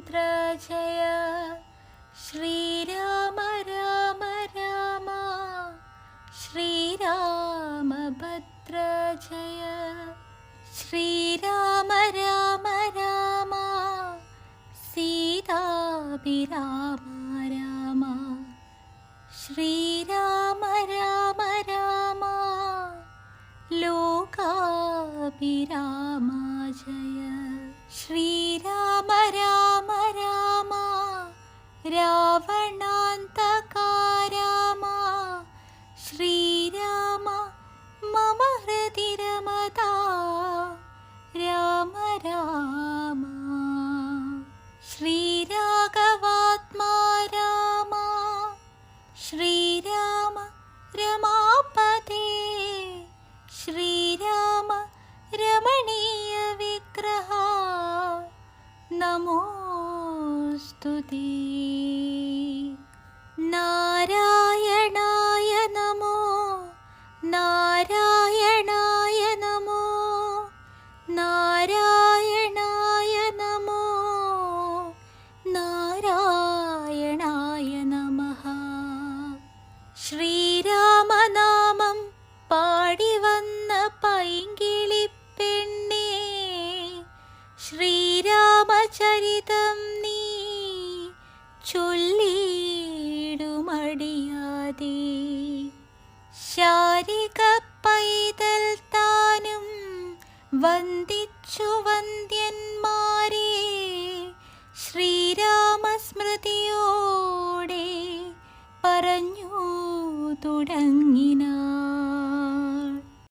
जय श्रीराम राम राम श्रीरामभद्र जय श्रीराम राम राम सीताभिराम राम श्रीराम राम राम लोकाभिराम जय श्रीराम राम राम रावणान्तका राम श्रीराम मम हृदि रमता राम राम श्रीराघवात्मा राम श्रीराम रमापते श्रीराम रमणीय विग्रह नमोस्तुते नारायणाय नमो नारायणाय नमो नारायणाय नमो नारायणाय नमः ശ്രീരാമനാമം പാടി വന്ന പൈങ്കിളിപ്പെണ്ണേ ശ്രീരാമചരിതം നീ ചൊല്ലിടുമടിയാതെ ശാരിക പൈതൽ താനും വന്ദി